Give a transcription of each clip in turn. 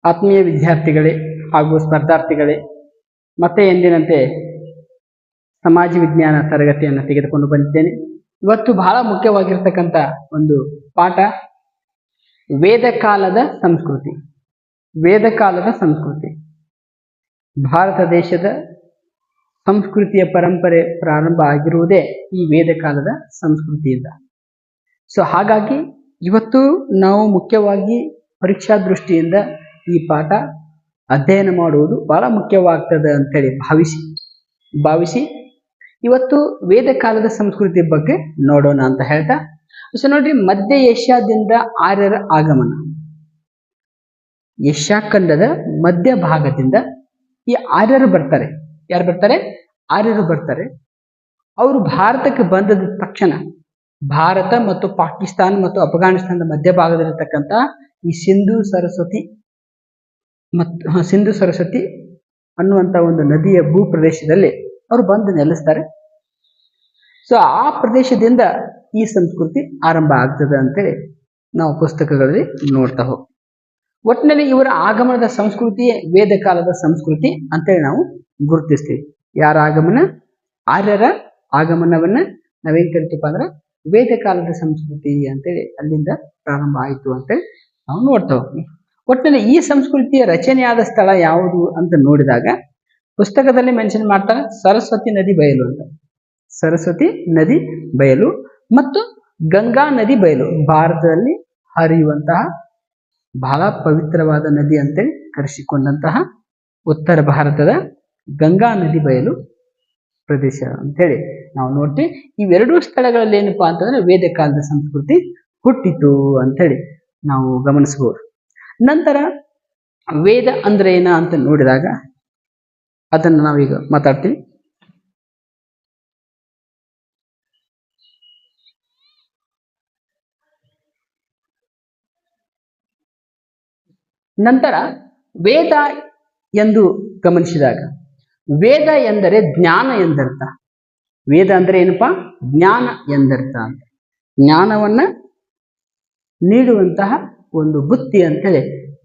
ಆತ್ಮೀಯ ವಿದ್ಯಾರ್ಥಿಗಳೇ ಹಾಗೂ ಸ್ಪರ್ಧಾರ್ಥಿಗಳೇ, ಮತ್ತೆ ಎಂದಿನಂತೆ ಸಮಾಜ ವಿಜ್ಞಾನ ತರಗತಿಯನ್ನು ತೆಗೆದುಕೊಂಡು ಬಂದಿದ್ದೇನೆ. ಇವತ್ತು ಬಹಳ ಮುಖ್ಯವಾಗಿರ್ತಕ್ಕಂಥ ಒಂದು ಪಾಠ ವೇದಕಾಲದ ಸಂಸ್ಕೃತಿ. ವೇದಕಾಲದ ಸಂಸ್ಕೃತಿ ಭಾರತ ದೇಶದ ಸಂಸ್ಕೃತಿಯ ಪರಂಪರೆ ಪ್ರಾರಂಭ ಆಗಿರುವುದೇ ಈ ವೇದಕಾಲದ ಸಂಸ್ಕೃತಿಯಿಂದ. ಹಾಗಾಗಿ ಇವತ್ತು ನಾವು ಮುಖ್ಯವಾಗಿ ಪರೀಕ್ಷಾ ದೃಷ್ಟಿಯಿಂದ ಈ ಪಾಠ ಅಧ್ಯಯನ ಮಾಡುವುದು ಬಹಳ ಮುಖ್ಯವಾಗ್ತದೆ ಅಂತೇಳಿ ಭಾವಿಸಿ ಇವತ್ತು ವೇದಕಾಲದ ಸಂಸ್ಕೃತಿ ಬಗ್ಗೆ ನೋಡೋಣ ಅಂತ ಹೇಳ್ತಾ, ನೋಡ್ರಿ, ಮಧ್ಯ ಏಷ್ಯಾದಿಂದ ಆರ್ಯರ ಆಗಮನ. ಏಷ್ಯಾ ಖಂಡದ ಮಧ್ಯ ಭಾಗದಿಂದ ಈ ಆರ್ಯರು ಬರ್ತಾರೆ. ಯಾರು ಬರ್ತಾರೆ? ಆರ್ಯರು ಬರ್ತಾರೆ. ಅವರು ಭಾರತಕ್ಕೆ ಬಂದ ತಕ್ಷಣ ಭಾರತ ಮತ್ತು ಪಾಕಿಸ್ತಾನ ಮತ್ತು ಅಫ್ಘಾನಿಸ್ತಾನದ ಮಧ್ಯ ಭಾಗದಲ್ಲಿರ್ತಕ್ಕಂಥ ಈ ಸಿಂಧು ಸರಸ್ವತಿ ಅನ್ನುವಂಥ ಒಂದು ನದಿಯ ಭೂ ಪ್ರದೇಶದಲ್ಲಿ ಅವರು ಬಂದು ನೆಲೆಸ್ತಾರೆ. ಆ ಪ್ರದೇಶದಿಂದ ಈ ಸಂಸ್ಕೃತಿ ಆರಂಭ ಆಗ್ತದೆ ಅಂತೇಳಿ ನಾವು ಪುಸ್ತಕಗಳಲ್ಲಿ ನೋಡ್ತಾ ಹೋಗ್ತೀವಿ. ಒಟ್ಟಿನಲ್ಲಿ ಇವರ ಆಗಮನದ ಸಂಸ್ಕೃತಿಯೇ ವೇದಕಾಲದ ಸಂಸ್ಕೃತಿ ಅಂತೇಳಿ ನಾವು ಗುರುತಿಸ್ತೀವಿ. ಯಾರ ಆಗಮನ? ಆರ್ಯರ ಆಗಮನವನ್ನ ನಾವೇನ್ ಕರಿತೀವಪ್ಪ ಅಂದ್ರೆ ವೇದಕಾಲದ ಸಂಸ್ಕೃತಿ ಅಂತೇಳಿ ಅಲ್ಲಿಂದ ಪ್ರಾರಂಭ ಆಯಿತು ಅಂತೇಳಿ ನಾವು ನೋಡ್ತಾ ಹೋಗ್ತೀವಿ. ಒಟ್ಟಿನಲ್ಲಿ ಈ ಸಂಸ್ಕೃತಿಯ ರಚನೆಯಾದ ಸ್ಥಳ ಯಾವುದು ಅಂತ ನೋಡಿದಾಗ ಪುಸ್ತಕದಲ್ಲಿ ಮೆನ್ಷನ್ ಮಾಡ್ತಾರೆ ಸರಸ್ವತಿ ನದಿ ಬಯಲು ಅಂತ. ಸರಸ್ವತಿ ನದಿ ಬಯಲು ಮತ್ತು ಗಂಗಾ ನದಿ ಬಯಲು, ಭಾರತದಲ್ಲಿ ಹರಿಯುವಂತಹ ಬಹಳ ಪವಿತ್ರವಾದ ನದಿ ಅಂತೇಳಿ ಕರೆಸಿಕೊಂಡಂತಹ ಉತ್ತರ ಭಾರತದ ಗಂಗಾ ನದಿ ಬಯಲು ಪ್ರದೇಶ ಅಂತೇಳಿ ನಾವು ನೋಡ್ತೀವಿ. ಇವೆರಡೂ ಸ್ಥಳಗಳಲ್ಲಿ ಏನಪ್ಪಾ ಅಂತಂದ್ರೆ ವೇದಕಾಲದ ಸಂಸ್ಕೃತಿ ಹುಟ್ಟಿತು ಅಂತೇಳಿ ನಾವು ಗಮನಿಸಬಹುದು. ನಂತರ ವೇದ ಅಂದ್ರೆ ಏನ ಅಂತ ನೋಡಿದಾಗ ಅದನ್ನು ನಾವೀಗ ಮಾತಾಡ್ತೀವಿ. ನಂತರ ವೇದ ಎಂದು ಗಮನಿಸಿದಾಗ ವೇದ ಎಂದರೆ ಜ್ಞಾನ ಎಂದರ್ಥ. ವೇದ ಅಂದ್ರೆ ಏನಪ್ಪಾ? ಜ್ಞಾನ ಎಂದರ್ಥ ಅಂತ. ಜ್ಞಾನವನ್ನ ನೀಡುವಂತಹ ಒಂದು ಬುತ್ತಿ ಅಂತೇಳಿ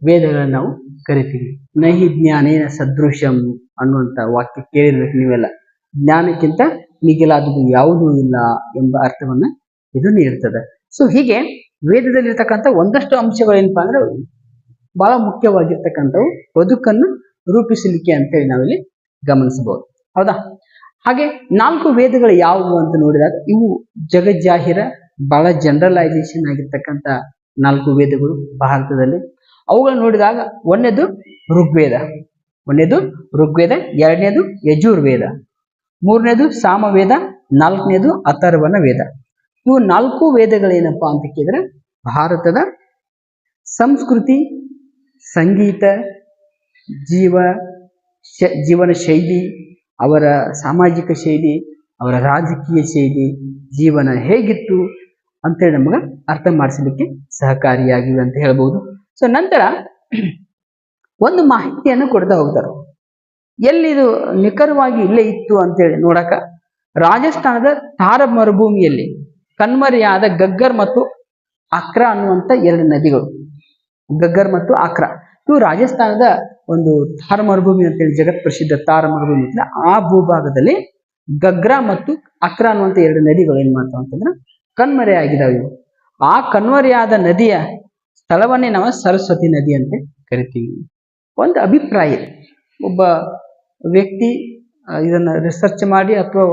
ವೇದಗಳನ್ನು ನಾವು ಕರಿತೀವಿ. ನಹಿ ಜ್ಞಾನೇನ ಸದೃಶಂ ಅನ್ನುವಂಥ ವಾಕ್ಯ ಕೇಳಿರ್ಬೇಕು ನೀವೆಲ್ಲ. ಜ್ಞಾನಕ್ಕಿಂತ ಮಿಗಿಲಾದುದು ಯಾವುದೂ ಇಲ್ಲ ಎಂಬ ಅರ್ಥವನ್ನ ಇದು ನೀಡ್ತದೆ. ಹೀಗೆ ವೇದದಲ್ಲಿರ್ತಕ್ಕಂಥ ಒಂದಷ್ಟು ಅಂಶಗಳು ಏನಪ್ಪಾ ಅಂದ್ರೆ ಬಹಳ ಮುಖ್ಯವಾಗಿರ್ತಕ್ಕಂಥವು ಬದುಕನ್ನು ರೂಪಿಸಲಿಕ್ಕೆ ಅಂತೇಳಿ ನಾವಿಲ್ಲಿ ಗಮನಿಸಬಹುದು. ಹೌದಾ? ಹಾಗೆ 4 ವೇದಗಳು ಯಾವುವು ಅಂತ ನೋಡಿದಾಗ ಇವು ಜಗಜ್ಜಾಹಿರ ಬಹಳ ಜನರಲೈಸೇಷನ್ ಆಗಿರ್ತಕ್ಕಂಥ 4 ವೇದಗಳು ಭಾರತದಲ್ಲಿ. ಅವುಗಳನ್ನು ನೋಡಿದಾಗ ಒಂದನೇದು ಋಗ್ವೇದ, ಎರಡನೇದು ಯಜುರ್ವೇದ, ಮೂರನೇದು ಸಾಮವೇದ, 4ನೇದು ಅಥರ್ವಣ ವೇದ. ಇವು 4 ವೇದಗಳೇನಪ್ಪಾ ಅಂತ ಕೇಳಿದ್ರೆ ಭಾರತದ ಸಂಸ್ಕೃತಿ, ಸಂಗೀತ, ಜೀವನ ಶೈಲಿ, ಅವರ ಸಾಮಾಜಿಕ ಶೈಲಿ, ಅವರ ರಾಜಕೀಯ ಶೈಲಿ, ಜೀವನ ಹೇಗಿತ್ತು ಅಂತೇಳಿ ನಮಗೆ ಅರ್ಥ ಮಾಡಿಸಲಿಕ್ಕೆ ಸಹಕಾರಿಯಾಗಿವೆ ಅಂತ ಹೇಳ್ಬೋದು. ನಂತರ ಒಂದು ಮಾಹಿತಿಯನ್ನು ಕೊಡ್ತಾ ಹೋಗ್ತಾರೆ. ಎಲ್ಲಿದು ನಿಖರವಾಗಿ ಇಲ್ಲೇ ಇತ್ತು ಅಂತೇಳಿ ನೋಡಕ ರಾಜಸ್ಥಾನದ ಥಾರ ಮರುಭೂಮಿಯಲ್ಲಿ ಕಣ್ಮರೆಯಾದ ಗಗ್ಗರ್ ಮತ್ತು ಆಕ್ರಾ ಅನ್ನುವಂಥ 2 ನದಿಗಳು. ಗಗ್ಗರ್ ಮತ್ತು ಆಕ್ರಾ ಇವು ರಾಜಸ್ಥಾನದ ಒಂದು ಥಾರ ಮರುಭೂಮಿ ಅಂತೇಳಿ ಜಗತ್ ಪ್ರಸಿದ್ಧ ಥಾರ ಮರುಭೂಮಿ ಅಂತ. ಆ ಭೂಭಾಗದಲ್ಲಿ ಗಗ್ರಾ ಮತ್ತು ಆಕ್ರಾ ಅನ್ನುವಂಥ 2 ನದಿಗಳು ಏನ್ ಮಾಡ್ತಾವ ಅಂತಂದ್ರೆ ಕಣ್ಮರೆ ಆಗಿದಾವೆ. ಆ ಕಣ್ಮರೆಯಾದ ನದಿಯ ಸ್ಥಳವನ್ನೇ ನಾವು ಸರಸ್ವತಿ ನದಿ ಅಂತ ಕರಿತೀವಿ. ಒಂದು ಅಭಿಪ್ರಾಯ, ಒಬ್ಬ ವ್ಯಕ್ತಿ ಇದನ್ನ ರಿಸರ್ಚ್ ಮಾಡಿ ಅಥವಾ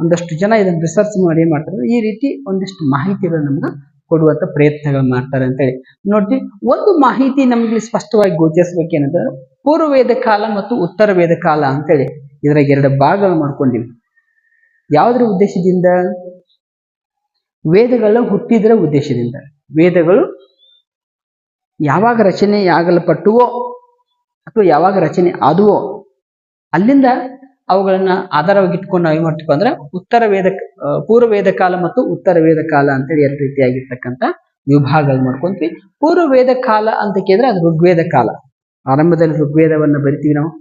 ಒಂದಷ್ಟು ಜನ ಇದನ್ನ ರಿಸರ್ಚ್ ಮಾಡಿ ಏನ್ ಮಾಡ್ತಾರೆ, ಈ ರೀತಿ ಒಂದಿಷ್ಟು ಮಾಹಿತಿಗಳು ನಮ್ಗೆ ಕೊಡುವಂತ ಪ್ರಯತ್ನಗಳು ಮಾಡ್ತಾರೆ ಅಂತೇಳಿ ನೋಡ್ತೀವಿ. ಒಂದು ಮಾಹಿತಿ ನಮ್ಗೆ ಸ್ಪಷ್ಟವಾಗಿ ಗೋಚರಿಸಬೇಕೇನಂದ್ರೆ ಪೂರ್ವ ವೇದ ಕಾಲ ಮತ್ತು ಉತ್ತರ ವೇದ ಕಾಲ ಅಂತೇಳಿ ಇದ್ರಾಗ 2 ಭಾಗಗಳು ಮಾಡ್ಕೊಂಡಿವಿ. ಯಾವುದ್ರ ಉದ್ದೇಶದಿಂದ? ವೇದಗಳ ಹುಟ್ಟಿದ್ರ ಉದ್ದೇಶದಿಂದ. ವೇದಗಳು ಯಾವಾಗ ರಚನೆ ಆಗಲ್ಪಟ್ಟುವೋ ಅಥವಾ ಯಾವಾಗ ರಚನೆ ಆದುವೋ ಅಲ್ಲಿಂದ ಅವುಗಳನ್ನ ಆಧಾರವಾಗಿ ಇಟ್ಕೊಂಡು ನಾವು ಏನ್ ಮಾಡ್ತೀವಿ ಅಂದ್ರೆ ಪೂರ್ವ ವೇದ ಕಾಲ ಮತ್ತು ಉತ್ತರ ವೇದ ಕಾಲ ಅಂತೇಳಿ 2 ರೀತಿಯಾಗಿರ್ತಕ್ಕಂಥ ವಿಭಾಗಗಳು ಮಾಡ್ಕೊಂತೀವಿ. ಪೂರ್ವ ವೇದ ಕಾಲ ಅಂತ ಕೇಳಿದ್ರೆ ಅದು ಋಗ್ವೇದ ಕಾಲ. ಆರಂಭದಲ್ಲಿ ಋಗ್ವೇದವನ್ನ ಬರಿತೀವಿ ನಾವು.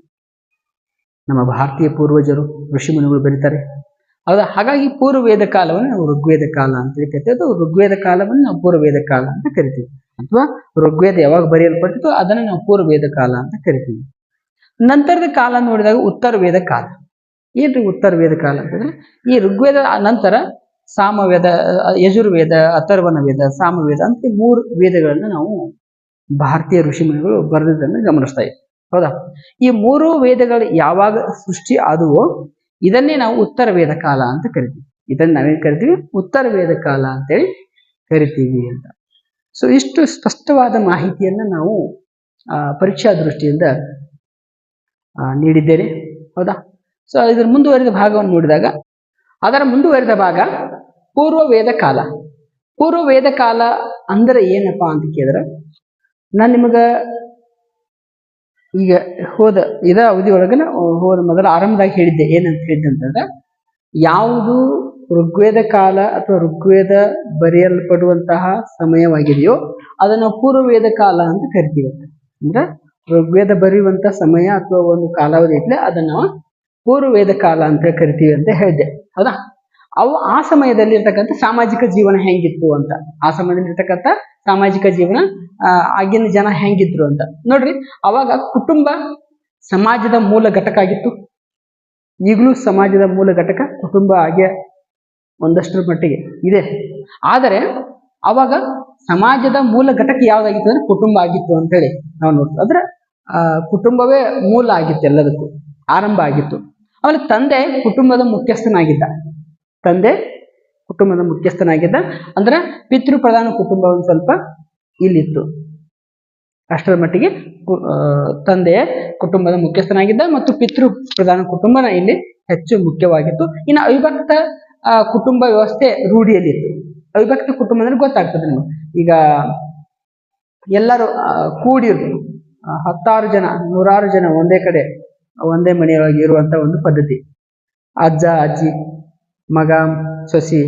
ನಮ್ಮ ಭಾರತೀಯ ಪೂರ್ವಜರು ಋಷಿ ಮುನಿಗಳು ಬರೀತಾರೆ. ಹೌದಾ. ಹಾಗಾಗಿ ಪೂರ್ವ ವೇದ ಕಾಲವನ್ನು ನಾವು ಋಗ್ವೇದ ಕಾಲ ಅಂತ ಕರಿತೀವಿ, ಅಥವಾ ಋಗ್ವೇದ ಕಾಲವನ್ನು ನಾವು ಪೂರ್ವ ವೇದ ಕಾಲ ಅಂತ ಕರಿತೀವಿ, ಅಥವಾ ಋಗ್ವೇದ ಯಾವಾಗ ಬರೆಯಲ್ಪಟ್ಟಿತ್ತು ಅದನ್ನ ನಾವು ಪೂರ್ವ ವೇದ ಕಾಲ ಅಂತ ಕರಿತೀವಿ. ನಂತರದ ಕಾಲ ನೋಡಿದಾಗ ಉತ್ತರ ವೇದ ಕಾಲ. ಏನ್ರಿ ಉತ್ತರ ವೇದ ಕಾಲ ಅಂತಂದ್ರೆ, ಈ ಋಗ್ವೇದ ನಂತರ ಸಾಮವೇದ, ಯಜುರ್ವೇದ, ಅಥರ್ವಣ ವೇದ, ಸಾಮವೇದ ಅಂತ 3 ವೇದಗಳನ್ನು ನಾವು ಭಾರತೀಯ ಋಷಿಮುನಿಗಳು ಬರೆದಿದ್ದನ್ನು ಗಮನಿಸ್ತಾ ಇದ್ದೀವಿ. ಹೌದಾ. ಈ 3 ವೇದಗಳು ಯಾವಾಗ ಸೃಷ್ಟಿ ಆದುವೋ ಇದನ್ನೇ ನಾವು ಉತ್ತರ ವೇದ ಕಾಲ ಅಂತ ಕರಿತೀವಿ. ಇದನ್ನ ನಾವೇನ್ ಕರಿತೀವಿ? ಉತ್ತರ ವೇದ ಕಾಲ ಅಂತೇಳಿ ಕರಿತೀವಿ ಅಂತ. ಸೊ ಇಷ್ಟು ಸ್ಪಷ್ಟವಾದ ಮಾಹಿತಿಯನ್ನ ನಾವು ಪರೀಕ್ಷಾ ದೃಷ್ಟಿಯಿಂದ ನೀಡಿದ್ದೇನೆ. ಹೌದಾ. ಸೊ ಇದರ ಮುಂದುವರಿದ ಭಾಗವನ್ನು ನೋಡಿದಾಗ, ಅದರ ಮುಂದುವರಿದ ಭಾಗ ಪೂರ್ವ ವೇದ ಕಾಲ. ಪೂರ್ವ ವೇದ ಕಾಲ ಅಂದ್ರೆ ಏನಪ್ಪಾ ಅಂತ ಕೇಳಿದ್ರೆ, ನಾನು ನಿಮಗ ಈಗ ಇದ ಅವಧಿಯೊಳಗನ ಹೋದ ಮೊದಲ ಆರಂಭದಾಗ ಹೇಳಿದ್ದೆ. ಏನಂತ ಹೇಳಿದ್ದೆ ಅಂತಂದ್ರೆ, ಯಾವುದು ಋಗ್ವೇದ ಕಾಲ ಅಥವಾ ಋಗ್ವೇದ ಬರೆಯಲ್ಪಡುವಂತಹ ಸಮಯವಾಗಿದೆಯೋ ಅದನ್ನು ಪೂರ್ವ ವೇದ ಕಾಲ ಅಂತ ಕರಿತೀವಿ. ಅಂದ್ರೆ ಋಗ್ವೇದ ಬರೆಯುವಂತ ಸಮಯ ಅಥವಾ ಒಂದು ಕಾಲಾವಧಿ ಐತ್ಲೆ ಅದನ್ನ ನಾವು ಪೂರ್ವ ವೇದ ಕಾಲ ಅಂತ ಕರಿತೀವಿ ಅಂತ ಹೇಳಿದ್ದೆ. ಹೌದಾ. ಆ ಸಮಯದಲ್ಲಿ ಇರ್ತಕ್ಕಂಥ ಸಾಮಾಜಿಕ ಜೀವನ ಹೆಂಗಿತ್ತು ಅಂತ, ಆ ಸಮಯದಲ್ಲಿ ಇರ್ತಕ್ಕಂಥ ಸಾಮಾಜಿಕ ಜೀವನ, ಆಗಿನ ಜನ ಹೆಂಗಿದ್ರು ಅಂತ ನೋಡ್ರಿ. ಅವಾಗ ಕುಟುಂಬ ಸಮಾಜದ ಮೂಲ ಘಟಕ ಆಗಿತ್ತು. ಈಗಲೂ ಸಮಾಜದ ಮೂಲ ಘಟಕ ಕುಟುಂಬ ಹಾಗೆ ಒಂದಷ್ಟರ ಮಟ್ಟಿಗೆ ಇದೆ. ಆದರೆ ಅವಾಗ ಸಮಾಜದ ಮೂಲ ಘಟಕ ಯಾವ್ದಾಗಿತ್ತು ಅಂದ್ರೆ ಕುಟುಂಬ ಆಗಿತ್ತು ಅಂತೇಳಿ ನಾವು ನೋಡ್ತೀವಿ. ಅಂದ್ರೆ ಕುಟುಂಬವೇ ಮೂಲ ಆಗಿತ್ತು, ಎಲ್ಲದಕ್ಕೂ ಆರಂಭ ಆಗಿತ್ತು. ಆಮೇಲೆ ತಂದೆ ಕುಟುಂಬದ ಮುಖ್ಯಸ್ಥನಾಗಿದ್ದ. ಅಂದ್ರೆ ಪಿತೃ ಪ್ರಧಾನ ಕುಟುಂಬ ಒಂದು ಸ್ವಲ್ಪ ಇಲ್ಲಿತ್ತು. ಅಷ್ಟರ ಮಟ್ಟಿಗೆ ತಂದೆ ಕುಟುಂಬದ ಮುಖ್ಯಸ್ಥನಾಗಿದ್ದ ಮತ್ತು ಪಿತೃ ಪ್ರಧಾನ ಕುಟುಂಬನ ಇಲ್ಲಿ ಹೆಚ್ಚು ಮುಖ್ಯವಾಗಿತ್ತು. ಇನ್ನು ಅವಿಭಕ್ತ ಕುಟುಂಬ ವ್ಯವಸ್ಥೆ ರೂಢಿಯಲ್ಲಿತ್ತು. ಅವಿಭಕ್ತ ಕುಟುಂಬ ಅಂದ್ರೆ ಗೊತ್ತಾಗ್ತದೆ ನಿಮಗೆ. ಈಗ ಎಲ್ಲರೂ ಕೂಡಿರು 10 ಜನ 100 ಜನ ಒಂದೇ ಕಡೆ ಒಂದೇ ಮನೆಯೊಳಗೆ ಇರುವಂತ ಒಂದು ಪದ್ಧತಿ. ಅಜ್ಜ ಅಜ್ಜಿ ಮಗ ಸೊಸಿ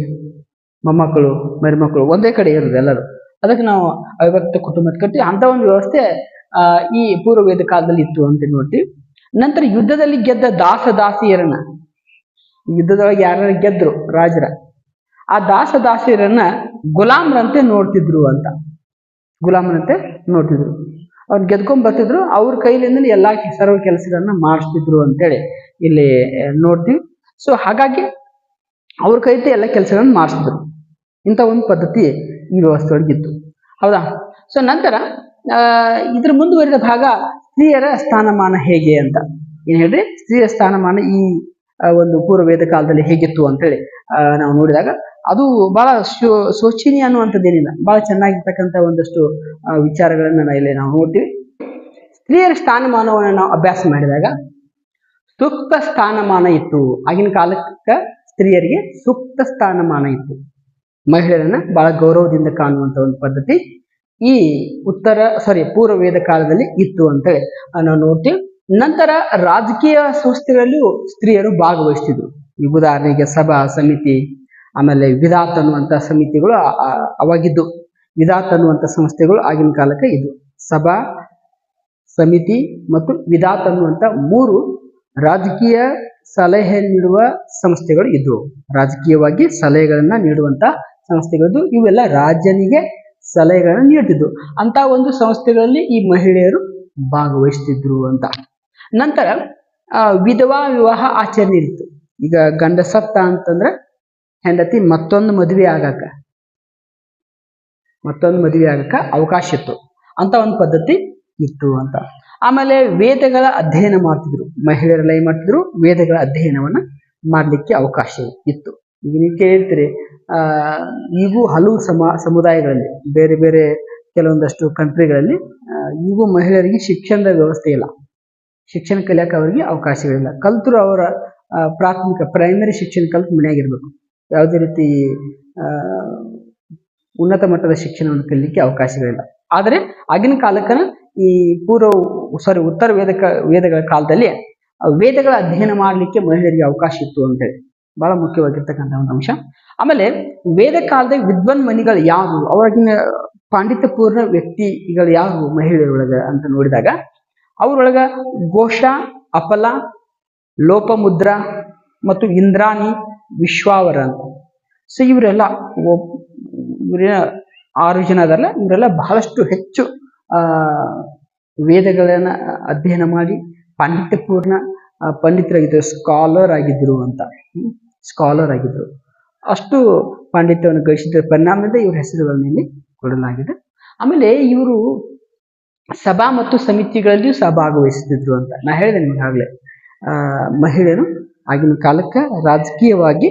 ಮೊಮ್ಮಕ್ಕಳು ಮರಿಮಕ್ಕಳು ಒಂದೇ ಕಡೆ ಇರೋದು ಎಲ್ಲರೂ. ಅದಕ್ಕೆ ನಾವು ಅವಿಭಕ್ತ ಕುಟುಂಬದ ಕಟ್ಟಿ ಅಂತ ಒಂದು ವ್ಯವಸ್ಥೆ ಈ ಪೂರ್ವ ವೇದ ಕಾಲದಲ್ಲಿ ಇತ್ತು ಅಂತ ನೋಡ್ತೀವಿ. ನಂತರ ಯುದ್ಧದಲ್ಲಿ ಗೆದ್ದ ದಾಸಿಯರನ್ನ, ಯುದ್ಧದೊಳಗೆ ಯಾರು ಗೆದ್ರು ರಾಜರ, ಆ ದಾಸಿಯರನ್ನ ಗುಲಾಮರಂತೆ ನೋಡ್ತಿದ್ರು. ಅವ್ರು ಗೆದ್ಕೊಂಡ್ ಬರ್ತಿದ್ರು, ಅವ್ರ ಕೈಲಿಂದ ಎಲ್ಲಾ ಸರ್ವ ಕೆಲಸಗಳನ್ನ ಮಾಡಿಸ್ತಿದ್ರು ಅಂತೇಳಿ ಇಲ್ಲಿ ನೋಡ್ತೀವಿ. ಸೊ ಹಾಗಾಗಿ ಅವ್ರ ಕೈತೆ ಎಲ್ಲ ಕೆಲಸಗಳನ್ನ ಮಾಡಿಸ್ತಿದ್ರು. ಇಂಥ ಒಂದು ಪದ್ಧತಿ ಈ ವ್ಯವಸ್ಥೆ ಒಳಗಿತ್ತು. ಹೌದಾ. ಸೊ ನಂತರ ಇದ್ರ ಮುಂದುವರಿದ ಭಾಗ ಸ್ತ್ರೀಯರ ಸ್ಥಾನಮಾನ ಹೇಗೆ ಅಂತ. ಏನ್ ಹೇಳ್ರಿ, ಸ್ತ್ರೀಯರ ಸ್ಥಾನಮಾನ ಈ ಒಂದು ಪೂರ್ವ ವೇದ ಕಾಲದಲ್ಲಿ ಹೇಗಿತ್ತು ಅಂತೇಳಿ ನಾವು ನೋಡಿದಾಗ ಅದು ಬಹಳ ಶೋಚನೀಯ ಅನ್ನುವಂಥದ್ದೇನಿಲ್ಲ, ಬಹಳ ಚೆನ್ನಾಗಿರ್ತಕ್ಕಂಥ ಒಂದಷ್ಟು ವಿಚಾರಗಳನ್ನ ಇಲ್ಲಿ ನಾವು ನೋಡ್ತೀವಿ. ಸ್ತ್ರೀಯರ ಸ್ಥಾನಮಾನವನ್ನು ನಾವು ಅಭ್ಯಾಸ ಮಾಡಿದಾಗ ಸೂಕ್ತ ಸ್ಥಾನಮಾನ ಇತ್ತು. ಆಗಿನ ಕಾಲಕ್ಕೆ ಸ್ತ್ರೀಯರಿಗೆ ಸೂಕ್ತ ಸ್ಥಾನಮಾನ ಇತ್ತು. ಮಹಿಳೆಯರನ್ನ ಬಹಳ ಗೌರವದಿಂದ ಕಾಣುವಂತ ಒಂದು ಪದ್ಧತಿ ಈ ಪೂರ್ವ ವೇದ ಕಾಲದಲ್ಲಿ ಇತ್ತು ಅಂತೇಳಿ ನಾವು ನೋಡ್ತೀವಿ. ನಂತರ ರಾಜಕೀಯ ಸಂಸ್ಥೆಗಳಲ್ಲೂ ಸ್ತ್ರೀಯರು ಭಾಗವಹಿಸ್ತಿದ್ರು. ಈ ಉದಾಹರಣೆಗೆ ಸಭಾ ಸಮಿತಿ, ಆಮೇಲೆ ವಿಧಾತ್ ಅನ್ನುವಂಥ ಸಮಿತಿಗಳು ಅವಾಗಿದ್ದು. ವಿಧಾತ್ ಅನ್ನುವಂಥ ಸಂಸ್ಥೆಗಳು ಆಗಿನ ಕಾಲಕ್ಕೆ ಇದು. ಸಭಾ ಸಮಿತಿ ಮತ್ತು ವಿಧಾತ್ ಅನ್ನುವಂಥ 3 ರಾಜಕೀಯ ಸಲಹೆ ನೀಡುವ ಸಂಸ್ಥೆಗಳು ಇದ್ವು. ರಾಜಕೀಯವಾಗಿ ಸಲಹೆಗಳನ್ನ ನೀಡುವಂತ ಸಂಸ್ಥೆಗಳು ಇವೆಲ್ಲ ರಾಜನಿಗೆ ಸಲಹೆಗಳನ್ನ ನೀಡ್ತಿದ್ವು. ಅಂತ ಒಂದು ಸಂಸ್ಥೆಗಳಲ್ಲಿ ಈ ಮಹಿಳೆಯರು ಭಾಗವಹಿಸ್ತಿದ್ರು ಅಂತ. ನಂತರ ವಿಧವಾ ವಿವಾಹ ಆಚರಣೆ ಇತ್ತು. ಈಗ ಗಂಡ ಸತ್ತ ಅಂತಂದ್ರೆ ಹೆಂಡತಿ ಮತ್ತೊಂದು ಮದುವೆ ಆಗಕ್ಕ ಅವಕಾಶ ಇತ್ತು. ಅಂತ ಒಂದು ಪದ್ಧತಿ ಇತ್ತು ಅಂತ. ಆಮೇಲೆ ವೇದಗಳ ಅಧ್ಯಯನ ಮಾಡ್ತಿದ್ರು ಮಹಿಳೆಯರೆಲ್ಲ. ಏನ್ ಮಾಡ್ತಿದ್ರು? ವೇದಗಳ ಅಧ್ಯಯನವನ್ನ ಮಾಡ್ಲಿಕ್ಕೆ ಅವಕಾಶ ಇತ್ತು. ಈಗ ನೀವು ಕೇಳ್ತೀರಿ, ಈಗೂ ಹಲವು ಸಮುದಾಯಗಳಲ್ಲಿ, ಬೇರೆ ಬೇರೆ ಕೆಲವೊಂದಷ್ಟು ಕಂಟ್ರಿಗಳಲ್ಲಿ ಈಗೂ ಮಹಿಳೆಯರಿಗೆ ಶಿಕ್ಷಣದ ವ್ಯವಸ್ಥೆ ಇಲ್ಲ. ಶಿಕ್ಷಣ ಕಲಿಯಕ್ಕೆ ಅವರಿಗೆ ಅವಕಾಶಗಳಿಲ್ಲ. ಕಲ್ತರು ಅವರ ಪ್ರಾಥಮಿಕ ಪ್ರೈಮರಿ ಶಿಕ್ಷಣ ಕಲ್ತು ಮನೆಯಾಗಿರ್ಬೇಕು. ಯಾವುದೇ ರೀತಿ ಉನ್ನತ ಮಟ್ಟದ ಶಿಕ್ಷಣವನ್ನು ಕಲಿಲಿಕ್ಕೆ ಅವಕಾಶಗಳಿಲ್ಲ. ಆದರೆ ಆಗಿನ ಕಾಲಕ್ಕನ ಈ ಉತ್ತರ ವೇದಗಳ ಕಾಲದಲ್ಲಿ ವೇದಗಳ ಅಧ್ಯಯನ ಮಾಡಲಿಕ್ಕೆ ಮಹಿಳೆಯರಿಗೆ ಅವಕಾಶ ಇತ್ತು ಅಂತೇಳಿ ಬಹಳ ಮುಖ್ಯವಾಗಿರ್ತಕ್ಕಂಥ ಒಂದು ಅಂಶ. ಆಮೇಲೆ ವೇದ ಕಾಲದ ವಿದ್ವಾನ್ ಮಣಿಗಳು ಯಾರು, ಅವರಾಗಿನ ಪಾಂಡಿತ್ಯಪೂರ್ಣ ವ್ಯಕ್ತಿಗಳು ಯಾರು ಮಹಿಳೆಯರೊಳಗ ಅಂತ ನೋಡಿದಾಗ ಅವರೊಳಗ ಘೋಷ, ಅಪಲ, ಲೋಪಮುದ್ರ ಮತ್ತು ಇಂದ್ರಾಣಿ, ವಿಶ್ವಾವರ ಅಂತ. ಸೊ ಇವರೆಲ್ಲ ಇವರ 6 ಜನ ಅದಲ್ಲ, ಇವರೆಲ್ಲ ಬಹಳಷ್ಟು ಹೆಚ್ಚು ಆ ವೇದಗಳನ್ನ ಅಧ್ಯಯನ ಮಾಡಿ ಪಾಂಡಿತ್ಯಪೂರ್ಣ ಪಂಡಿತರಾಗಿದ್ದರು, ಸ್ಕಾಲರ್ ಆಗಿದ್ರು ಅಂತ. ಸ್ಕಾಲರ್ ಆಗಿದ್ರು, ಅಷ್ಟು ಪಾಂಡಿತ್ಯವನ್ನು ಗಳಿಸಿದ ಪರಿಣಾಮದಿಂದ ಇವ್ರ ಹೆಸರುಗಳನ್ನು ಇಲ್ಲಿ ಕೊಡಲಾಗಿದೆ. ಆಮೇಲೆ ಇವರು ಸಭಾ ಮತ್ತು ಸಮಿತಿಗಳಲ್ಲಿಯೂ ಸಹ ಭಾಗವಹಿಸುತ್ತಿದ್ರು ಅಂತ ನಾ ಹೇಳಿದೆ ನಿಮ್ಗೆ ಆಗ್ಲೇ. ಮಹಿಳೆಯರು ಆಗಿನ ಕಾಲಕ್ಕೆ ರಾಜಕೀಯವಾಗಿ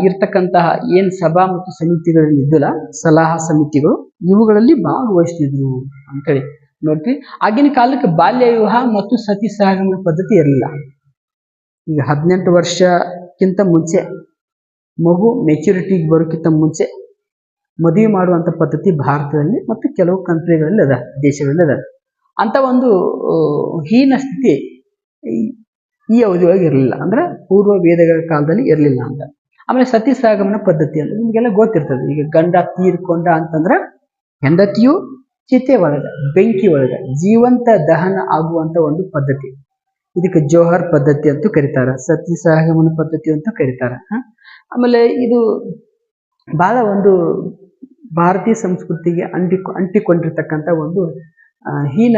ಇರ್ತಕ್ಕಂತಹ ಏನ್ ಸಭಾ ಮತ್ತು ಸಮಿತಿಗಳಲ್ಲಿ ಇದ್ದಲ್ಲ, ಸಲಹಾ ಸಮಿತಿಗಳು, ಇವುಗಳಲ್ಲಿ ಭಾಗವಹಿಸ್ತಿದ್ರು ಅಂತೇಳಿ ನೋಡ್ತೀವಿ. ಆಗಿನ ಕಾಲಕ್ಕೆ ಬಾಲ್ಯ ವಿವಾಹ ಮತ್ತು ಸತಿ ಸಹಗಮನ ಪದ್ಧತಿ ಇರಲಿಲ್ಲ. ಈಗ 18 ವರ್ಷಕ್ಕಿಂತ ಮುಂಚೆ ಮಗು ಮೆಚುರಿಟಿಗೆ ಬರೋಕ್ಕಿಂತ ಮುಂಚೆ ಮದುವೆ ಮಾಡುವಂತ ಪದ್ಧತಿ ಭಾರತದಲ್ಲಿ ಮತ್ತು ಕೆಲವು ಕಂಟ್ರಿಗಳಲ್ಲಿ ಅದ, ದೇಶಗಳಲ್ಲಿ ಅದ. ಅಂತ ಒಂದು ಹೀನ ಸ್ಥಿತಿ ಈ ಅವಧಿಯೊಳಗೆ ಇರಲಿಲ್ಲ, ಅಂದ್ರೆ ಪೂರ್ವ ವೇದಗಳ ಕಾಲದಲ್ಲಿ ಇರಲಿಲ್ಲ ಅಂತ. ಆಮೇಲೆ ಸತಿ ಸಹಗಮನ ಪದ್ಧತಿ ಅಂತ ನಿಮ್ಗೆಲ್ಲ ಗೊತ್ತಿರ್ತದೆ. ಈಗ ಗಂಡ ತೀರ್ಕೊಂಡ ಅಂತಂದ್ರೆ ಹೆಂಡತಿಯು ಚಿತೆ ಒಳಗ, ಬೆಂಕಿ ಒಳಗ ಜೀವಂತ ದಹನ ಆಗುವಂತ ಒಂದು ಪದ್ಧತಿ. ಇದಕ್ಕೆ ಜೋಹರ್ ಪದ್ಧತಿ ಅಂತೂ ಕರೀತಾರ, ಸತಿ ಸಹಗಮನ ಪದ್ಧತಿ ಅಂತೂ ಕರೀತಾರ. ಆಮೇಲೆ ಇದು ಬಹಳ ಒಂದು ಭಾರತೀಯ ಸಂಸ್ಕೃತಿಗೆ ಅಂಟಿಕೊಂಡಿರ್ತಕ್ಕಂಥ ಒಂದು ಹೀನ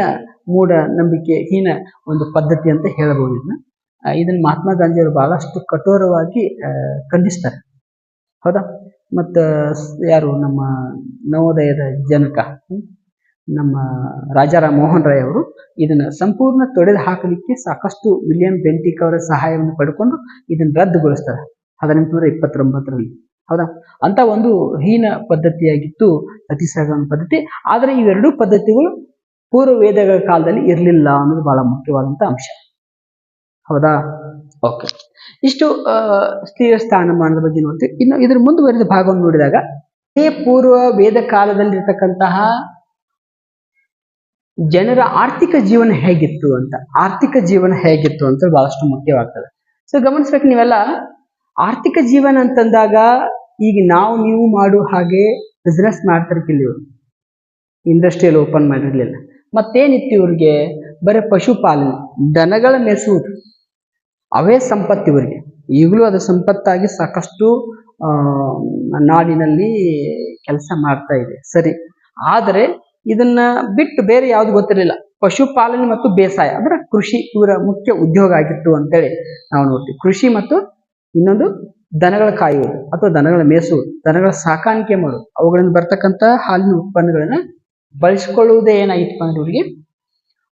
ಮೂಢ ನಂಬಿಕೆ, ಹೀನ ಒಂದು ಪದ್ಧತಿ ಅಂತ ಹೇಳಬಹುದು. ಇದನ್ನ ಮಹಾತ್ಮ ಗಾಂಧಿಯವರು ಬಹಳಷ್ಟು ಕಠೋರವಾಗಿ ಖಂಡಿಸ್ತಾರೆ, ಹೌದಾ. ಮತ್ತ ಯಾರು ನಮ್ಮ ನವೋದಯದ ಜನಕ ನಮ್ಮ ರಾಜಾರಾಮ್ ಮೋಹನ್ ರಾಯ್ ಅವರು ಇದನ್ನ ಸಂಪೂರ್ಣ ತೊಡೆದು ಹಾಕಲಿಕ್ಕೆ ಸಾಕಷ್ಟು ವಿಲಿಯಂ ಬೆಂಟಿಕ್ ಅವರ ಸಹಾಯವನ್ನು ಪಡ್ಕೊಂಡು ಇದನ್ನ ರದ್ದುಗೊಳಿಸ್ತಾರೆ 1829ರಲ್ಲಿ, ಹೌದಾ. ಅಂತ ಒಂದು ಹೀನ ಪದ್ಧತಿಯಾಗಿತ್ತು ಸತಿ ಸಹಗಮನ ಪದ್ಧತಿ. ಆದರೆ ಇವೆರಡೂ ಪದ್ಧತಿಗಳು ಪೂರ್ವ ವೇದಗಳ ಕಾಲದಲ್ಲಿ ಇರಲಿಲ್ಲ ಅನ್ನೋದು ಬಹಳ ಮುಖ್ಯವಾದಂತ ಅಂಶ, ಹೌದಾ. ಓಕೆ, ಇಷ್ಟು ಸ್ತ್ರೀಯ ಸ್ಥಾನಮಾನದ ಬಗ್ಗೆ ನೋಡ್ತೀವಿ. ಇನ್ನು ಇದರ ಮುಂದುವರಿದ ಭಾಗವನ್ನು ನೋಡಿದಾಗ ಪೂರ್ವ ವೇದ ಕಾಲದಲ್ಲಿರ್ತಕ್ಕಂತಹ ಜನರ ಆರ್ಥಿಕ ಜೀವನ ಹೇಗಿತ್ತು ಅಂತ, ಬಹಳಷ್ಟು ಮುಖ್ಯವಾಗ್ತದೆ. ಸೊ ಗಮನಿಸ್ಬೇಕು ನೀವೆಲ್ಲ, ಆರ್ಥಿಕ ಜೀವನ ಅಂತಂದಾಗ ಈಗ ನೀವು ಮಾಡು ಹಾಗೆ ಬಿಸ್ನೆಸ್ ಮಾಡ್ತಿರ್ಕಿಲ್ಲ, ಇವರು ಇಂಡಸ್ಟ್ರಿಯಲ್ ಓಪನ್ ಮಾಡಿರ್ಲಿಲ್ಲ. ಮತ್ತೇನಿತ್ತು ಇವ್ರಿಗೆ? ಬರೀ ಪಶುಪಾಲನೆ, ದನಗಳ ಮೇಸುವುದು, ಅವೇ ಸಂಪತ್ತು ಇವರಿಗೆ. ಈಗಲೂ ಅದು ಸಂಪತ್ತಾಗಿ ಸಾಕಷ್ಟು ನಾಡಿನಲ್ಲಿ ಕೆಲಸ ಮಾಡ್ತಾ ಇದೆ, ಸರಿ. ಆದರೆ ಇದನ್ನ ಬಿಟ್ಟು ಬೇರೆ ಯಾವ್ದು ಗೊತ್ತಿರಲಿಲ್ಲ. ಪಶುಪಾಲನೆ ಮತ್ತು ಬೇಸಾಯ ಅಂದ್ರೆ ಕೃಷಿ ಇವರ ಮುಖ್ಯ ಉದ್ಯೋಗ ಆಗಿತ್ತು ಅಂತೇಳಿ ನಾವು ನೋಡ್ತೀವಿ. ಕೃಷಿ ಮತ್ತು ಇನ್ನೊಂದು ದನಗಳ ಕಾಯುವುದು ಅಥವಾ ದನಗಳ ಮೇಸುವುದು, ದನಗಳ ಸಾಕಾಣಿಕೆ ಮಾಡೋದು, ಅವುಗಳಿಂದ ಬರ್ತಕ್ಕಂಥ ಹಾಲಿನ ಉತ್ಪನ್ನಗಳನ್ನ ಬಳಸಿಕೊಳ್ಳುವುದೇ ಏನಾಗಿತ್ತು ಅಂದ್ರೆ ಇವರಿಗೆ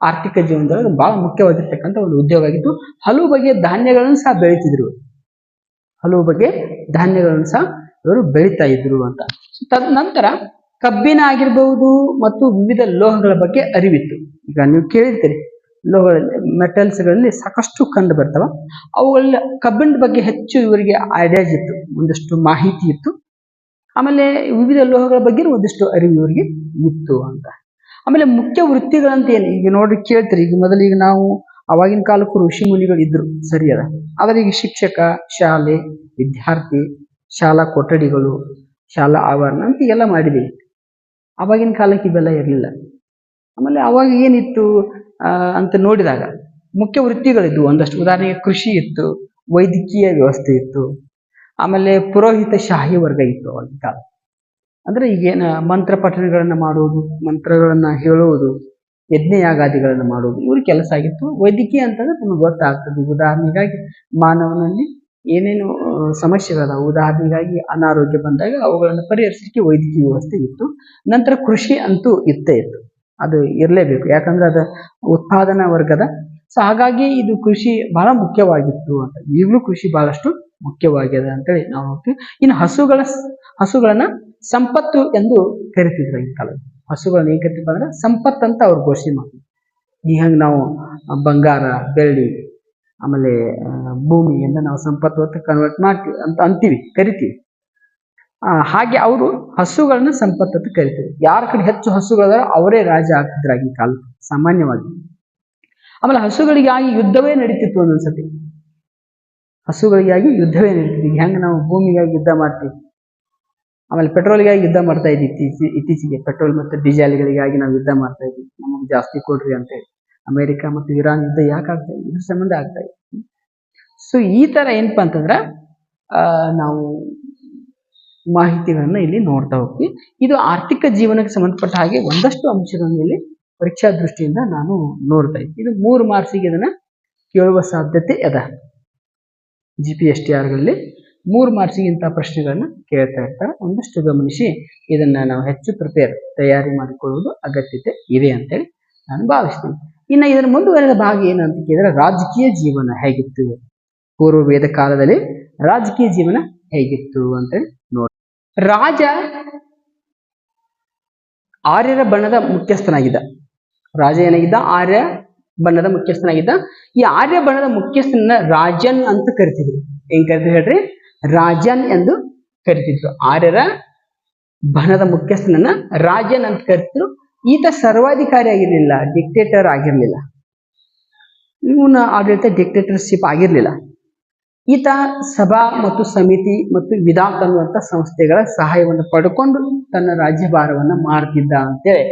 ಆರ್ಥಿಕ ಜೀವನದೊಳಗೆ ಬಹಳ ಮುಖ್ಯವಾಗಿರ್ತಕ್ಕಂಥ ಒಂದು ಉದ್ಯೋಗ ಆಗಿತ್ತು. ಹಲವು ಬಗೆಯ ಧಾನ್ಯಗಳನ್ನು ಸಹ ಬೆಳೀತಿದ್ರು, ಇವರು ಬೆಳೀತಾ ಇದ್ರು ಅಂತ. ತದನಂತರ ಕಬ್ಬಿನ ಆಗಿರ್ಬಹುದು ಮತ್ತು ವಿವಿಧ ಲೋಹಗಳ ಬಗ್ಗೆ ಅರಿವಿತ್ತು. ಈಗ ನೀವು ಕೇಳಿರ್ತೀರಿ, ಲೋಹಗಳಲ್ಲಿ ಮೆಟಲ್ಸ್ಗಳಲ್ಲಿ ಸಾಕಷ್ಟು ಕಂಡು ಬರ್ತಾವ. ಅವುಗಳ ಕಬ್ಬಿಣದ ಬಗ್ಗೆ ಹೆಚ್ಚು ಇವರಿಗೆ ಐಡಿಯಾಸ್ ಇತ್ತು, ಒಂದಷ್ಟು ಮಾಹಿತಿ ಇತ್ತು. ಆಮೇಲೆ ವಿವಿಧ ಲೋಹಗಳ ಬಗ್ಗೆ ಒಂದಿಷ್ಟು ಅರಿವು ಇವರಿಗೆ ಇತ್ತು ಅಂತ. ಆಮೇಲೆ ಮುಖ್ಯ ವೃತ್ತಿಗಳಂತ ಏನು ಈಗ ನೋಡಿ ಕೇಳ್ತೀರಿ. ಈಗ ಮೊದಲಿಗೆ ನಾವು ಅವಾಗಿನ ಕಾಲಕ್ಕೂ ಋಷಿ ಮುನಿಗಳು ಇದ್ರು, ಸರಿ ಅದ. ಆದರೆ ಈಗ ಶಿಕ್ಷಕ, ಶಾಲೆ, ವಿದ್ಯಾರ್ಥಿ, ಶಾಲಾ ಕೊಠಡಿಗಳು, ಶಾಲಾ ಆವರಣ ಅಂತ ಎಲ್ಲ ಮಾಡಿದೀವಿ. ಅವಾಗಿನ ಕಾಲಕ್ಕೆ ಇವೆಲ್ಲ ಇರಲಿಲ್ಲ. ಆಮೇಲೆ ಅವಾಗ ಏನಿತ್ತು ಅಂತ ನೋಡಿದಾಗ ಮುಖ್ಯ ವೃತ್ತಿಗಳಿದ್ವು ಒಂದಷ್ಟು. ಉದಾಹರಣೆಗೆ ಕೃಷಿ ಇತ್ತು, ವೈದ್ಯಕೀಯ ವ್ಯವಸ್ಥೆ ಇತ್ತು, ಆಮೇಲೆ ಪುರೋಹಿತ ಶಾಹಿ ವರ್ಗ ಇತ್ತು ಅವಾಗಿನ ಕಾಲ. ಅಂದ್ರೆ ಈಗೇನ ಮಂತ್ರ ಪಠಣಗಳನ್ನ ಮಾಡುವುದು, ಮಂತ್ರಗಳನ್ನ ಹೇಳುವುದು, ಯಜ್ಞಯಾಗಾದಿಗಳನ್ನ ಮಾಡುವುದು ಇವ್ರ ಕೆಲಸ ಆಗಿತ್ತು. ವೈದ್ಯಕೀಯ ಅಂತಂದ್ರೆ ನಿಮ್ಗೆ ಗೊತ್ತಾಗ್ತದೆ. ಉದಾಹರಣೆಗಾಗಿ ಮಾನವನಲ್ಲಿ ಏನೇನು ಸಮಸ್ಯೆಗಳದಾವ, ಉದಾಹರಣೆಗಾಗಿ ಅನಾರೋಗ್ಯ ಬಂದಾಗ ಅವುಗಳನ್ನು ಪರಿಹರಿಸಲಿಕ್ಕೆ ವೈದ್ಯಕೀಯ ವ್ಯವಸ್ಥೆ ಇತ್ತು. ನಂತರ ಕೃಷಿ ಅಂತೂ ಇತ್ತೇ ಇತ್ತು, ಅದು ಇರಲೇಬೇಕು, ಯಾಕಂದ್ರೆ ಅದು ಉತ್ಪಾದನಾ ವರ್ಗದ. ಸೊ ಹಾಗಾಗಿ ಇದು ಕೃಷಿ ಬಹಳ ಮುಖ್ಯವಾಗಿತ್ತು ಅಂತ. ಈಗಲೂ ಕೃಷಿ ಬಹಳಷ್ಟು ಮುಖ್ಯವಾಗಿದೆ ಅಂತೇಳಿ ನಾವು ನೋಡ್ತೀವಿ. ಇನ್ನು ಹಸುಗಳನ್ನ ಸಂಪತ್ತು ಎಂದು ಕರಿತಿದ್ರು ಈ ಕಾಲದಲ್ಲಿ. ಹಸುಗಳನ್ನ ಏನ್ ಕರಿತೀವಿ ಅಂದ್ರೆ ಸಂಪತ್ತು ಅಂತ ಅವ್ರು ಘೋಷಣೆ ಮಾಡ್ತೀವಿ. ಈ ಹಂಗೆ ನಾವು ಬಂಗಾರ, ಬೆಳ್ಳಿ, ಆಮೇಲೆ ಭೂಮಿಯಿಂದ ನಾವು ಸಂಪತ್ತು ಅಂತ ಕನ್ವರ್ಟ್ ಮಾಡ್ತೀವಿ ಅಂತ ಅಂತೀವಿ, ಕರಿತೀವಿ. ಹಾಗೆ ಅವರು ಹಸುಗಳನ್ನ ಸಂಪತ್ತು ಅಂತ ಕರಿತೀವಿ. ಯಾರ ಕಡೆ ಹೆಚ್ಚು ಹಸುಗಳ ಅವರೇ ರಾಜ ಆಗ್ತಿದ್ರು ಆಗಿನ ಕಾಲ ಸಾಮಾನ್ಯವಾಗಿ. ಆಮೇಲೆ ಹಸುಗಳಿಗಾಗಿ ಯುದ್ಧವೇ ನಡೀತಿತ್ತು ಒಂದೊಂದ್ಸತಿ. ಹಸುಗಳಿಗಾಗಿ ಯುದ್ಧವೇ ನಡೀತಿತ್ತು. ಹೆಂಗೆ ನಾವು ಭೂಮಿಗಾಗಿ ಯುದ್ಧ ಮಾಡ್ತೀವಿ, ಆಮೇಲೆ ಪೆಟ್ರೋಲ್ಗಾಗಿ ಯುದ್ಧ ಮಾಡ್ತಾ ಇದ್ವಿ. ಇತ್ತೀಚೆಗೆ ಪೆಟ್ರೋಲ್ ಮತ್ತು ಡೀಸೆಲ್ಗಳಿಗಾಗಿ ನಾವು ಯುದ್ಧ ಮಾಡ್ತಾ ಇದ್ವಿ, ನಮಗೆ ಜಾಸ್ತಿ ಕೊಡ್ರಿ ಅಂತ ಹೇಳಿ. ಅಮೆರಿಕ ಮತ್ತು ಇರಾನ್ ಯುದ್ಧ ಯಾಕೆ ಆಗ್ತಾ ಇದೆ? ಇದ್ರ ಸಂಬಂಧ ಆಗ್ತಾ ಇದೆ. ಸೊ ಈ ತರ ಏನಪ್ಪಾ ಅಂತಂದ್ರ ನಾವು ಮಾಹಿತಿಗಳನ್ನ ಇಲ್ಲಿ ನೋಡ್ತಾ ಹೋಗ್ತೀವಿ. ಇದು ಆರ್ಥಿಕ ಜೀವನಕ್ಕೆ ಸಂಬಂಧಪಟ್ಟ ಹಾಗೆ ಒಂದಷ್ಟು ಅಂಶಗಳನ್ನು ಇಲ್ಲಿ ಪರೀಕ್ಷಾ ದೃಷ್ಟಿಯಿಂದ ನಾನು ನೋಡ್ತಾ ಇದ್ದೀನಿ. ಇದು 3 ಮಾರ್ಕ್ಸಿಗೆ ಇದನ್ನ ಕೇಳುವ ಸಾಧ್ಯತೆ ಅದ. GPSTRಗಳಲ್ಲಿ 3 ಮಾರ್ಕ್ಸಿಗೆ ಇಂತಹ ಪ್ರಶ್ನೆಗಳನ್ನ ಕೇಳ್ತಾ ಇರ್ತಾರೆ. ಒಂದಷ್ಟು ಗಮನಿಸಿ ಇದನ್ನ ನಾವು ಹೆಚ್ಚು ತಯಾರಿ ಮಾಡಿಕೊಳ್ಳುವುದು ಅಗತ್ಯತೆ ಇದೆ ಅಂತೇಳಿ ನಾನು ಭಾವಿಸ್ತೀನಿ. ಇನ್ನು ಇದರ ಮುಂದುವರೆದ ಭಾಗ ಏನಂತ ಕೇಳಿದ್ರೆ ರಾಜಕೀಯ ಜೀವನ ಹೇಗಿತ್ತು, ಪೂರ್ವ ವೇದ ಕಾಲದಲ್ಲಿ ರಾಜಕೀಯ ಜೀವನ ಹೇಗಿತ್ತು ಅಂತೇಳಿ ನೋಡಿ. ರಾಜ ಆರ್ಯರ ಬಣ್ಣದ ಮುಖ್ಯಸ್ಥನಾಗಿದ್ದ. ರಾಜ ಏನಾಗಿದ್ದ? ಆರ್ಯ ಬಣ್ಣದ ಮುಖ್ಯಸ್ಥನಾಗಿದ್ದ. ಈ ಆರ್ಯ ಬಣ್ಣದ ಮುಖ್ಯಸ್ಥನ ರಾಜನ್ ಅಂತ ಕರಿತಿದ್ರು. ಏನ್ ಕರಿತಿದ್ರು ಹೇಳ್ರಿ? ರಾಜನ್ ಎಂದು ಕರಿತಿದ್ರು. ಆರ್ಯರ ಬಣದ ಮುಖ್ಯಸ್ಥನನ್ನ ರಾಜನ್ ಅಂತ ಕರಿತಿದ್ರು. ಈತ ಸರ್ವಾಧಿಕಾರಿ ಆಗಿರ್ಲಿಲ್ಲ, ಡಿಕ್ಟೇಟರ್ ಆಗಿರ್ಲಿಲ್ಲ. ಇವನ ಆಡಳಿತ ಡಿಕ್ಟೇಟರ್ಶಿಪ್ ಆಗಿರ್ಲಿಲ್ಲ. ಈತ ಸಭಾ ಮತ್ತು ಸಮಿತಿ ಮತ್ತು ವಿಧಾತ್ ಅನ್ನುವಂಥ ಸಂಸ್ಥೆಗಳ ಸಹಾಯವನ್ನು ಪಡ್ಕೊಂಡು ತನ್ನ ರಾಜ್ಯಭಾರವನ್ನ ಮಾಡ್ತಿದ್ದ ಅಂತೇಳಿ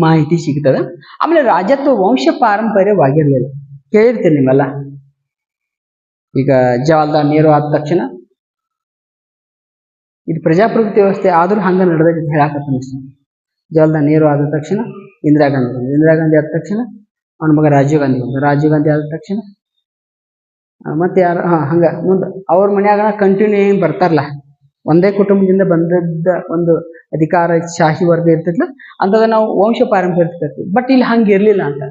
ಮಾಹಿತಿ ಸಿಗ್ತದ. ಆಮೇಲೆ ರಾಜತ್ವ ವಂಶ ಪಾರಂಪರ್ಯವಾಗಿರ್ಲಿಲ್ಲ. ಕೇಳಿರ್ತೀರಿ ನೀವೆಲ್ಲ. ಈಗ ಜವಾಹರ್ಲಾಲ್ ನೆಹರು ಆದ ತಕ್ಷಣ ಇದು ಪ್ರಜಾಪ್ರಭುತ್ವ ವ್ಯವಸ್ಥೆ ಆದ್ರೂ ಹಂಗ ನಡೆದೈತೆ ಹೇಳಾಕತ್ತ ಅನಿಸ್ತೀನಿ. ಜವಾಹರ್ಲಾಲ್ ನೆಹರು ಆದ ತಕ್ಷಣ ಇಂದಿರಾ ಗಾಂಧಿ ಬಂದು, ಇಂದಿರಾ ಗಾಂಧಿ ಆದ ತಕ್ಷಣ ಅವನ ಮಗ ರಾಜೀವ್ ಗಾಂಧಿ ಬಂದು, ರಾಜೀವ್ ಗಾಂಧಿ ಆದ ತಕ್ಷಣ ಮತ್ತೆ ಯಾರು ಹಂಗ ಮುಂದೆ ಅವ್ರ ಮನ್ಯಾಗ ಕಂಟಿನ್ಯೂ ಏನ್ ಬರ್ತಾರಲ್ಲ, ಒಂದೇ ಕುಟುಂಬದಿಂದ ಬಂದದ್ದ ಒಂದು ಅಧಿಕಾರ ಶಾಹಿ ವರ್ಗ ಇರ್ತೈತ್ಲ, ಅಂತದ ನಾವು ವಂಶ ಪಾರಂಪರ್ಯ ಇರ್ತೀವಿ. ಬಟ್ ಇಲ್ಲಿ ಹಂಗ ಇರ್ಲಿಲ್ಲ ಅಂತ,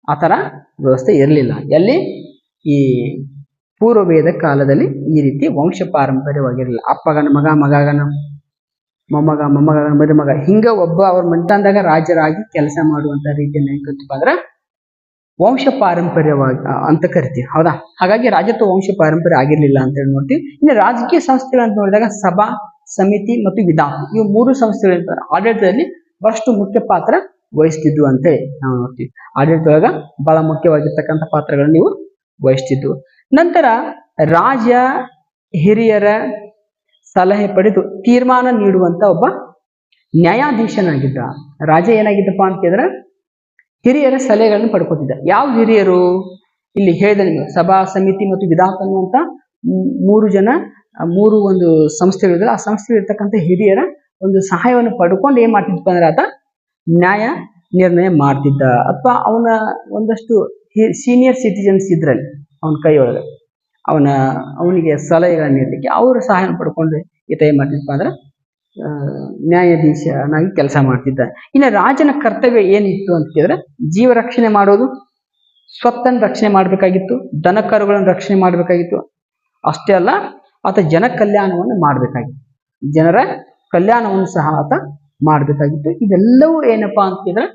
ಆ ತರ ವ್ಯವಸ್ಥೆ ಇರಲಿಲ್ಲ. ಎಲ್ಲಿ? ಈ ಪೂರ್ವ ವೇದ ಕಾಲದಲ್ಲಿ ಈ ರೀತಿ ವಂಶ ಪಾರಂಪರ್ಯವಾಗಿರಲಿಲ್ಲ. ಅಪ್ಪಗನ ಮಗ, ಮಗನ ಮೊಮ್ಮಗ, ಮೊಮ್ಮಗನ ಮದುಮಗ, ಹಿಂಗ ಒಬ್ಬ ಅವ್ರ ಮಂಟಾಂದಾಗ ರಾಜರಾಗಿ ಕೆಲಸ ಮಾಡುವಂತ ರೀತಿಯನ್ನು ಹೆಂಗತ್ತಪ್ಪ ಅಂದ್ರ ವಂಶ ಪಾರಂಪರ್ಯವಾಗಿ ಅಂತ ಕರಿತೀವಿ. ಹೌದಾ? ಹಾಗಾಗಿ ರಾಜತ್ವ ವಂಶ ಪಾರಂಪರ್ಯ ಆಗಿರ್ಲಿಲ್ಲ ಅಂತ ಹೇಳಿ ನೋಡ್ತೀವಿ. ಇನ್ನು ರಾಜಕೀಯ ಸಂಸ್ಥೆಗಳಂತ ನೋಡಿದಾಗ ಸಭಾ, ಸಮಿತಿ ಮತ್ತು ವಿಧಾನ, ಇವು 3 ಸಂಸ್ಥೆಗಳ ಆಡಳಿತದಲ್ಲಿ ಬಹಳಷ್ಟು ಮುಖ್ಯ ಪಾತ್ರ ವಹಿಸ್ತಿದ್ವು ಅಂತ ನಾವು ನೋಡ್ತೀವಿ. ಆಡಳಿತದೊಳಗ ಬಹಳ ಮುಖ್ಯವಾಗಿರ್ತಕ್ಕಂಥ ಪಾತ್ರಗಳನ್ನು ನೀವು ವಹಿಸ್ತಿದ್ವು. ನಂತರ ರಾಜ ಹಿರಿಯರ ಸಲಹೆ ಪಡೆದು ತೀರ್ಮಾನ ನೀಡುವಂತ ಒಬ್ಬ ನ್ಯಾಯಾಧೀಶನಾಗಿದ್ದ. ರಾಜ ಏನಾಗಿದ್ದಪ್ಪ ಅಂತ ಕೇಳಿದ್ರೆ ಹಿರಿಯರ ಸಲಹೆಗಳನ್ನು ಪಡ್ಕೊತಿದ್ದ. ಯಾವ ಹಿರಿಯರು? ಇಲ್ಲಿ ಹೇಳಿದ ನಿಮಗೆ ಸಭಾ, ಸಮಿತಿ ಮತ್ತು ವಿಧಾನ ಅನ್ನುವಂತ 3 ಜನ, 3 ಒಂದು ಸಂಸ್ಥೆಗಳಿದ್ರೆ ಆ ಸಂಸ್ಥೆಗಳಿರ್ತಕ್ಕಂಥ ಹಿರಿಯರ ಒಂದು ಸಹಾಯವನ್ನು ಪಡ್ಕೊಂಡು ಏನ್ ಮಾಡ್ತಿದ್ಪ ಅಂದ್ರೆ ಆತ ನ್ಯಾಯ ನಿರ್ಣಯ ಮಾಡ್ತಿದ್ದ. ಅಥವಾ ಅವನ ಒಂದಷ್ಟು ಸೀನಿಯರ್ ಸಿಟಿಜನ್ಸ್ ಇದ್ರಲ್ಲಿ ಅವನ ಕೈಯೊಳಗೆ ಅವನಿಗೆ ಸಲಹೆಗಳನ್ನ ನೀಡಲಿಕ್ಕೆ ಅವ್ರ ಸಹಾಯ ಪಡ್ಕೊಂಡು ಈತ ಏನ್ ಮಾಡ್ತಿದ್ಪ ಅಂದ್ರೆ ನ್ಯಾಯಾಧೀಶನಾಗಿ ಕೆಲಸ ಮಾಡ್ತಿದ್ದ. ಇನ್ನು ರಾಜನ ಕರ್ತವ್ಯ ಏನಿತ್ತು ಅಂತ ಕೇಳಿದ್ರೆ ಜೀವ ರಕ್ಷಣೆ ಮಾಡೋದು, ಸ್ವತ್ತನ್ನು ರಕ್ಷಣೆ ಮಾಡಬೇಕಾಗಿತ್ತು, ದನ ಕರುಗಳನ್ನು ರಕ್ಷಣೆ ಮಾಡಬೇಕಾಗಿತ್ತು. ಅಷ್ಟೇ ಅಲ್ಲ, ಆತ ಜನ ಕಲ್ಯಾಣವನ್ನು ಮಾಡಬೇಕಾಗಿತ್ತು, ಜನರ ಕಲ್ಯಾಣವನ್ನು ಸಹ ಆತ ಮಾಡಬೇಕಾಗಿತ್ತು. ಇದೆಲ್ಲವೂ ಏನಪ್ಪಾ ಅಂತ ಕೇಳಿದ್ರೆ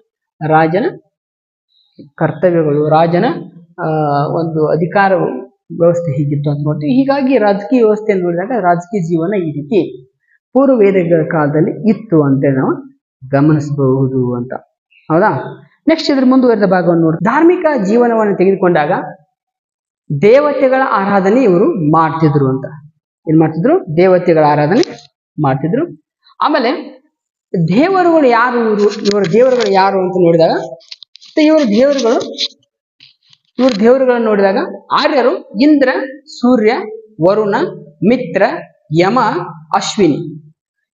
ರಾಜನ ಕರ್ತವ್ಯಗಳು, ರಾಜನ ಒಂದು ಅಧಿಕಾರ ವ್ಯವಸ್ಥೆ ಹೀಗಿತ್ತು ಅಂತ ನೋಡ್ತೀವಿ. ಹೀಗಾಗಿ ರಾಜಕೀಯ ವ್ಯವಸ್ಥೆಯನ್ನು ನೋಡಿದಾಗ ರಾಜಕೀಯ ಜೀವನ ಈ ರೀತಿ ಪೂರ್ವ ವೇದಗಳ ಕಾಲದಲ್ಲಿ ಇತ್ತು ಅಂತೇಳಿ ನಾವು ಗಮನಿಸಬಹುದು ಅಂತ. ಹೌದಾ? ನೆಕ್ಸ್ಟ್ ಇದ್ರ ಮುಂದುವರೆದ ಭಾಗವನ್ನು ನೋಡಿ, ಧಾರ್ಮಿಕ ಜೀವನವನ್ನು ತೆಗೆದುಕೊಂಡಾಗ ದೇವತೆಗಳ ಆರಾಧನೆ ಇವರು ಮಾಡ್ತಿದ್ರು ಅಂತ. ಏನ್ ಮಾಡ್ತಿದ್ರು? ದೇವತೆಗಳ ಆರಾಧನೆ ಮಾಡ್ತಿದ್ರು. ಆಮೇಲೆ ದೇವರುಗಳು ಯಾರು? ಇವರ ದೇವರುಗಳು ಯಾರು ಅಂತ ನೋಡಿದಾಗ ಇವ್ರ ದೇವರುಗಳನ್ನು ನೋಡಿದಾಗ ಆರ್ಯರು ಇಂದ್ರ, ಸೂರ್ಯ, ವರುಣ, ಮಿತ್ರ, ಯಮ, ಅಶ್ವಿನಿ,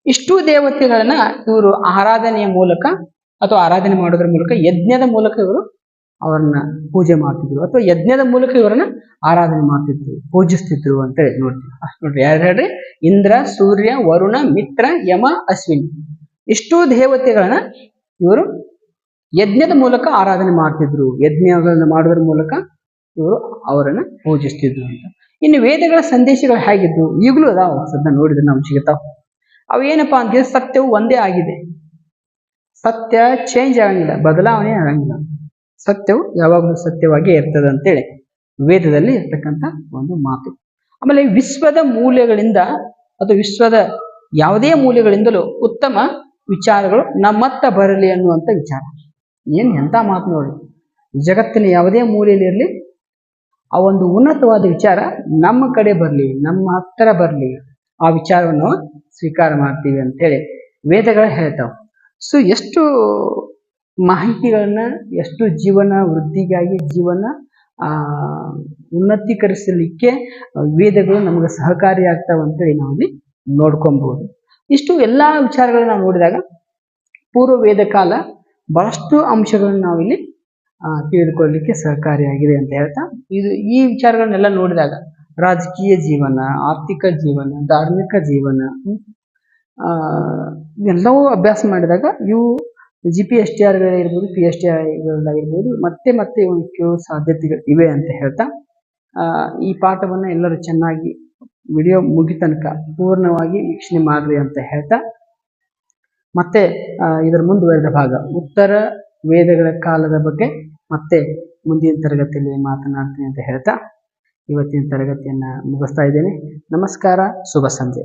ಇಷ್ಟು ದೇವತೆಗಳನ್ನ ಇವರು ಆರಾಧನೆಯ ಮೂಲಕ ಅಥವಾ ಆರಾಧನೆ ಮಾಡೋದ್ರ ಮೂಲಕ, ಯಜ್ಞದ ಮೂಲಕ ಇವರು ಅವರನ್ನ ಪೂಜೆ ಮಾಡ್ತಿದ್ರು, ಅಥವಾ ಯಜ್ಞದ ಮೂಲಕ ಇವರನ್ನ ಆರಾಧನೆ ಮಾಡ್ತಿದ್ರು, ಪೂಜಿಸ್ತಿದ್ರು ಅಂತ ಹೇಳಿ ನೋಡ್ತೀವಿ. ನೋಡ್ರಿ, ಯಾರು ಹೇಳ್ರಿ? ಇಂದ್ರ, ಸೂರ್ಯ, ವರುಣ, ಮಿತ್ರ, ಯಮ, ಅಶ್ವಿನಿ, ಇಷ್ಟು ದೇವತೆಗಳನ್ನ ಇವರು ಯಜ್ಞದ ಮೂಲಕ ಆರಾಧನೆ ಮಾಡ್ತಿದ್ರು. ಯಜ್ಞಗಳನ್ನ ಮಾಡೋದ್ರ ಮೂಲಕ ಇವರು ಅವರನ್ನ ಪೂಜಿಸ್ತಿದ್ರು ಅಂತ. ಇನ್ನು ವೇದಗಳ ಸಂದೇಶಗಳು ಹೇಗಿದ್ದು? ಈಗಲೂ ಅದಾವ, ಸದ್ಯ ನೋಡಿದ್ರೆ ನಮ್ಗೆ ಸಿಗುತ್ತಾವ. ಅವು ಏನಪ್ಪಾ ಅಂದ್ರೆ ಸತ್ಯವು ಒಂದೇ ಆಗಿದೆ. ಸತ್ಯ ಚೇಂಜ್ ಆಗಂಗಿಲ್ಲ, ಬದಲಾವಣೆ ಆಗಂಗಿಲ್ಲ. ಸತ್ಯವು ಯಾವಾಗಲೂ ಸತ್ಯವಾಗಿ ಇರ್ತದೆ ಅಂತೇಳಿ ವೇದದಲ್ಲಿ ಇರ್ತಕ್ಕಂಥ ಒಂದು ಮಾತು. ಆಮೇಲೆ ವಿಶ್ವದ ಮೂಲೆಗಳಿಂದ ಅಥವಾ ವಿಶ್ವದ ಯಾವುದೇ ಮೂಲೆಗಳಿಂದಲೂ ಉತ್ತಮ ವಿಚಾರಗಳು ನಮ್ಮತ್ತ ಬರಲಿ ಅನ್ನುವಂಥ ವಿಚಾರ. ಎಂತ ಮಾತು ನೋಡಿ. ಜಗತ್ತಿನ ಯಾವುದೇ ಮೂಲೆಯಲ್ಲಿ ಇರಲಿ, ಆ ಒಂದು ಉನ್ನತವಾದ ವಿಚಾರ ನಮ್ಮ ಕಡೆ ಬರಲಿ, ನಮ್ಮ ಹತ್ತಿರ ಬರಲಿ, ಆ ವಿಚಾರವನ್ನು ಸ್ವೀಕಾರ ಮಾಡ್ತೀವಿ ಅಂತೇಳಿ ವೇದಗಳು ಹೇಳ್ತಾವ. ಸೊ ಎಷ್ಟು ಮಾಹಿತಿಗಳನ್ನ, ಎಷ್ಟು ಜೀವನ ವೃದ್ಧಿಗಾಗಿ, ಜೀವನ ಉನ್ನತೀಕರಿಸಲಿಕ್ಕೆ ವೇದಗಳು ನಮಗೆ ಸಹಕಾರಿ ಆಗ್ತಾವ ಅಂತೇಳಿ ನಾವಿಲ್ಲಿ ನೋಡ್ಕೊಬಹುದು. ಇಷ್ಟು ಎಲ್ಲಾ ವಿಚಾರಗಳನ್ನ ನಾವು ನೋಡಿದಾಗ ಪೂರ್ವ ವೇದ ಕಾಲ ಬಹಳಷ್ಟು ಅಂಶಗಳನ್ನು ನಾವಿಲ್ಲಿ ತಿಳಿದುಕೊಳ್ಳಲಿಕ್ಕೆ ಸಹಕಾರಿಯಾಗಿದೆ ಅಂತ ಹೇಳ್ತಾ, ಈ ವಿಚಾರಗಳನ್ನೆಲ್ಲ ನೋಡಿದಾಗ ರಾಜಕೀಯ ಜೀವನ, ಆರ್ಥಿಕ ಜೀವನ, ಧಾರ್ಮಿಕ ಜೀವನ ಇವೆಲ್ಲವೂ ಅಭ್ಯಾಸ ಮಾಡಿದಾಗ ಇವು GPSTR ಗಳಿರ್ಬೋದು, PSTRಗಳಾಗಿರ್ಬೋದು ಮತ್ತೆ ಇವು ಕೇಳೋ ಸಾಧ್ಯತೆಗಳು ಇವೆ ಅಂತ ಹೇಳ್ತಾ, ಈ ಪಾಠವನ್ನ ಎಲ್ಲರೂ ಚೆನ್ನಾಗಿ ವಿಡಿಯೋ ಮುಗಿ ತನಕ ಪೂರ್ಣವಾಗಿ ವೀಕ್ಷಣೆ ಮಾಡ್ರಿ ಅಂತ ಹೇಳ್ತಾ, ಮತ್ತೆ ಇದರ ಮುಂದುವರೆದ ಭಾಗ ಉತ್ತರ ವೇದಗಳ ಕಾಲದ ಬಗ್ಗೆ ಮತ್ತೆ ಮುಂದಿನ ತರಗತಿಯಲ್ಲಿ ಮಾತನಾಡ್ತೀನಿ ಅಂತ ಹೇಳ್ತಾ ಇವತ್ತಿನ ತರಗತಿಯನ್ನ ಮುಗಿಸ್ತಾ ಇದ್ದೇನೆ. ನಮಸ್ಕಾರ, ಶುಭ ಸಂಜೆ.